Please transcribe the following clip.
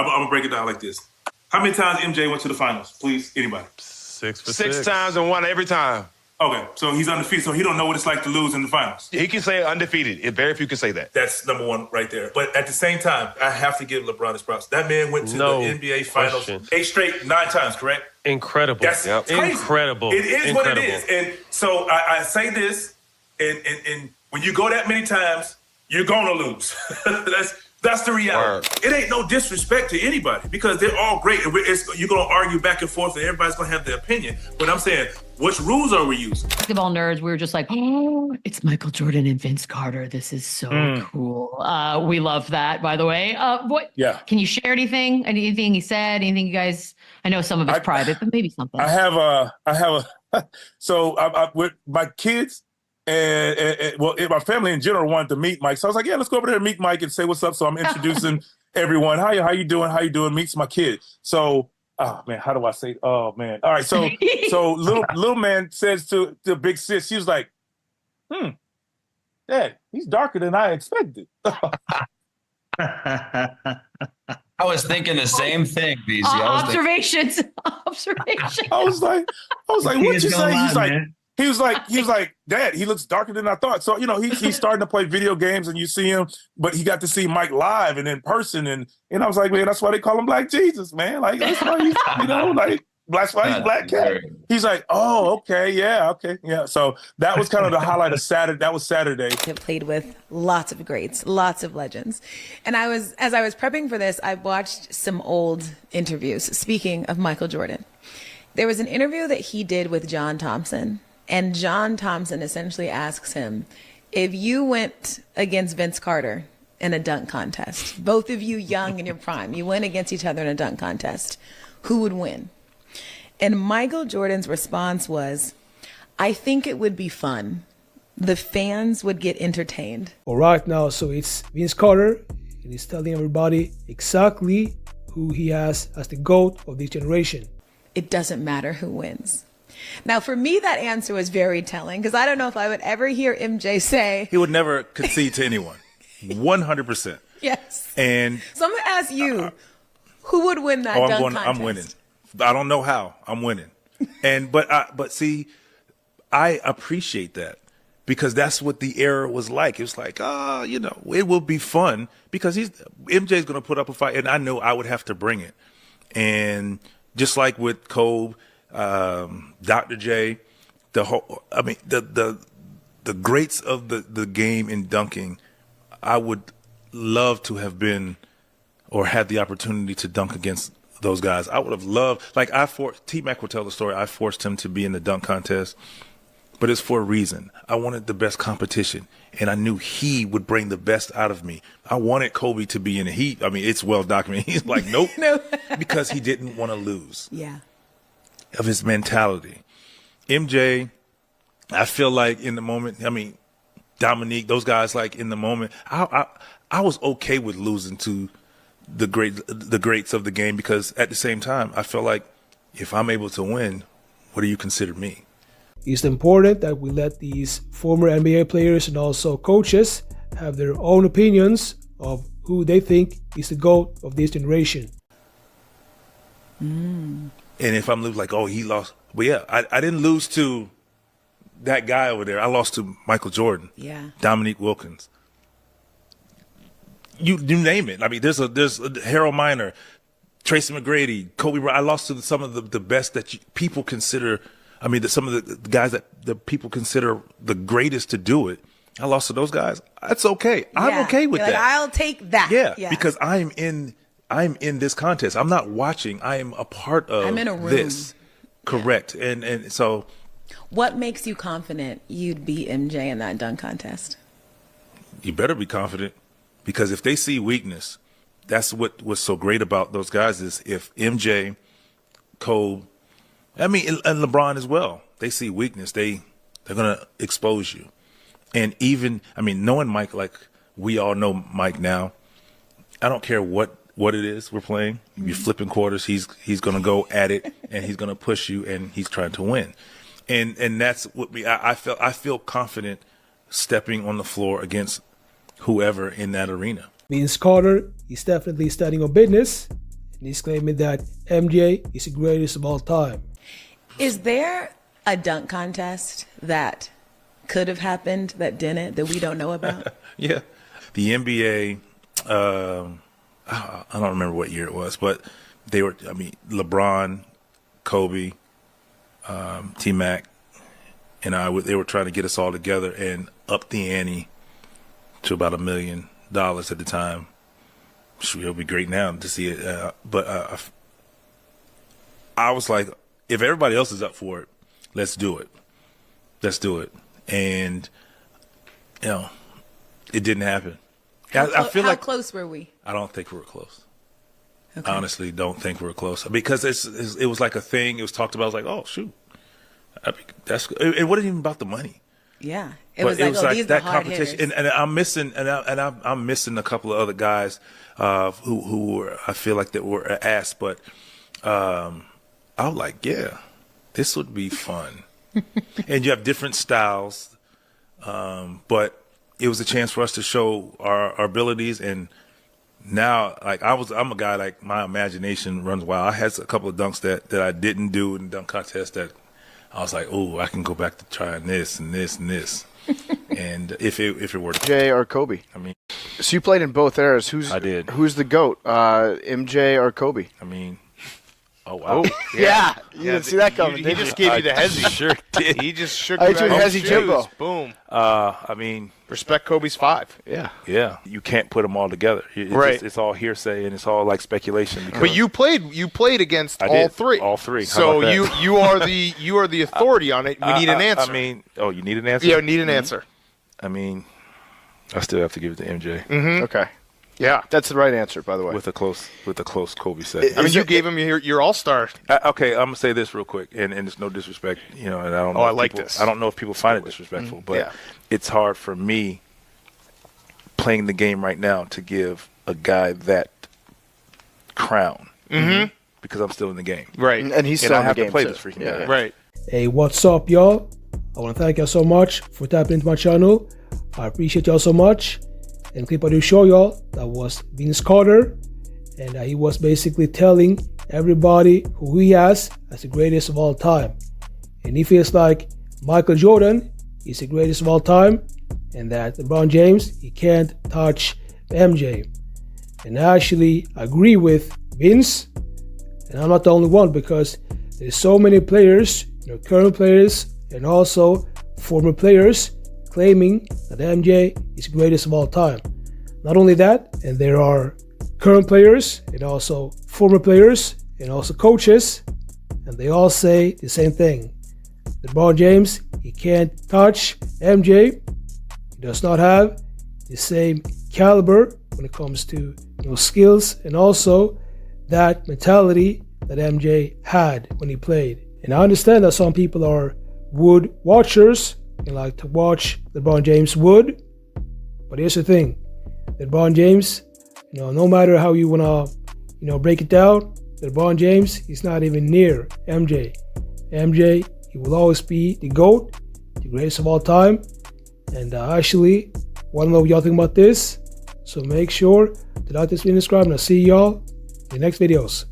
I'm gonna break it down like this. How many times MJ went to the finals? Please, anybody? 6 for 6 times and won every time. Okay, so he's undefeated, so he don't know what it's like to lose in the finals. He can say undefeated. Very few can say that. That's number one right there. But at the same time, I have to give LeBron his props. That man went to the NBA Finals question. 8 straight, 9 times, correct? Incredible. That's crazy. Incredible. It is Incredible. what it is. And so I say this, and when you go that many times, you're gonna lose. That's the reality. It ain't no disrespect to anybody because they're all great. And you're going to argue back and forth and everybody's going to have their opinion. But I'm saying, which rules are we using? Basketball nerds, we were just like, oh, it's Michael Jordan and Vince Carter. This is so cool. We love that, by the way. Can you share anything? Anything he said? Anything you guys, I know some of it's private, but maybe something. I have so I with my kids, and my family in general wanted to meet Mike. So I was like, yeah, let's go over there and meet Mike and say what's up. So I'm introducing everyone. How you doing? Meets my kid. So, oh man, how do I say? Oh man. All right. So little man says to the big sis, she was like, Dad, he's darker than I expected. I was thinking the same thing, BZ. Observations. I was like, what you say? He was like, Dad, he looks darker than I thought. So, he's starting to play video games and you see him, but he got to see Mike live and in person. And I was like, man, that's why they call him Black Jesus, man. Like, that's why he's, that's why he's Black Cat. He's like, oh, okay, yeah. So that was kind of the highlight of Saturday. That was Saturday. I've played with lots of greats, lots of legends. And as I was prepping for this, I watched some old interviews. Speaking of Michael Jordan, there was an interview that he did with John Thompson. And John Thompson essentially asks him, if you went against Vince Carter in a dunk contest, both of you young in your prime, you went against each other in a dunk contest, who would win? And Michael Jordan's response was, I think it would be fun. The fans would get entertained. All right, now, so it's Vince Carter, and he's telling everybody exactly who he has as the GOAT of this generation. It doesn't matter who wins. Now, for me, that answer was very telling because I don't know if I would ever hear MJ say... He would never concede to anyone. 100%. Yes. And so I'm going to ask you, who would win that dunk contest? I'm winning. I don't know how. I'm winning. But see, I appreciate that because that's what the era was like. It was like, it will be fun because MJ's going to put up a fight, and I know I would have to bring it. And just like with Kobe, Dr. J, the greats of the game in dunking, I would love to have been or had the opportunity to dunk against those guys. I would have loved, T-Mac would tell the story, I forced him to be in the dunk contest, but it's for a reason. I wanted the best competition, and I knew he would bring the best out of me. I wanted Kobe to be in the heat. It's well documented. He's like, nope, because he didn't want to lose. Yeah. Of his mentality. MJ, I feel like in the moment, Dominique, those guys, like in the moment, I was okay with losing to the greats of the game because at the same time, I felt like if I'm able to win, what do you consider me? It's important that we let these former NBA players and also coaches have their own opinions of who they think is the GOAT of this generation. And if I'm like, oh, he lost. But yeah, I didn't lose to that guy over there. I lost to Michael Jordan. Yeah. Dominique Wilkins. You name it. there's Harold Miner, Tracy McGrady, Kobe Bryant. I lost to some of the best that people consider. Some of the guys that the people consider the greatest to do it. I lost to those guys. That's okay. I'm okay with that. I'll take that. Yeah, because I'm in this contest. I'm not watching. I am a part of I'm in a room. This. Correct. And so. What makes you confident you'd beat MJ in that dunk contest? You better be confident because if they see weakness, that's what was so great about those guys is if MJ, Kobe, and LeBron as well, they see weakness, they're going to expose you. And even, knowing Mike, like we all know Mike now, I don't care what it is we're playing. You're flipping quarters. He's going to go at it and he's going to push you and he's trying to win. And that's what I feel confident stepping on the floor against whoever in that arena. Vince Carter is definitely studying on business. and he's claiming that MJ is the greatest of all time. Is there a dunk contest that could have happened that didn't, that we don't know about? Yeah. The NBA, I don't remember what year it was, but they were, LeBron, Kobe, T-Mac, and they were trying to get us all together and up the ante to about $1 million at the time. It'll be great now to see it. But I was like, if everybody else is up for it, let's do it. Let's do it. And, it didn't happen. I feel how like close were we? I don't think we were close. Okay. I honestly don't think we were close because it was like a thing. It was talked about. I was like, oh shoot, it wasn't even about the money. Yeah, it was like these that are hard competition, hitters. and I'm missing, I'm missing a couple of other guys who were, I feel like that were asked, but I was like, yeah, this would be fun, and you have different styles, but it was a chance for us to show our abilities. And now, like I'm a guy, like my imagination runs wild. I had a couple of dunks that I didn't do in the dunk contest that I was like, oh, I can go back to trying this and this and this. And if it were MJ or Kobe? So you played in both eras. I did. Who's the GOAT? MJ or Kobe? Oh wow! Yeah, you didn't see that coming. He just gave you the hezzy. Sure did. He just shook I you took out of hezzy his Jimbo. shoes. Boom. Respect Kobe's 5. Yeah, you can't put them all together. Right. It's all hearsay and it's all like speculation. But you played against all three. All three. How So about that? you are the authority on it. We need an answer. You need an answer? Yeah, we need an answer. I still have to give it to MJ Okay. Yeah. That's the right answer, by the way. with a close Kobe set. You gave him your all-star. Okay, I'm gonna say this real quick, and it's no disrespect, and I don't know. I if like people, this. I don't know if people find it disrespectful, but Yeah. it's hard for me playing the game right now to give a guy that crown because I'm still in the game. Right. And he's And still I in the have game, to play too. this freaking Yeah. guy. Right. Hey, what's up, y'all? I want to thank y'all so much for tapping into my channel. I appreciate y'all so much. And the clip I do show y'all, that was Vince Carter. And he was basically telling everybody who he has as the greatest of all time. And he feels like Michael Jordan is the greatest of all time, and that LeBron James, he can't touch MJ. And I actually agree with Vince, and I'm not the only one, because there's so many players, current players and also former players, claiming that MJ is the greatest of all time. Not only that, and there are current players and also former players and also coaches, and they all say the same thing. LeBron James, he can't touch MJ. He does not have the same caliber when it comes to skills and also that mentality that MJ had when he played. And I understand that some people are Wood watchers and like to watch LeBron James Wood, but here's the thing: LeBron James, no matter how you wanna, break it down, LeBron James, he's not even near MJ. MJ, he will always be the GOAT, the greatest of all time. And I actually want to know what y'all think about this. So make sure to like this video and subscribe, and I'll see y'all in the next videos.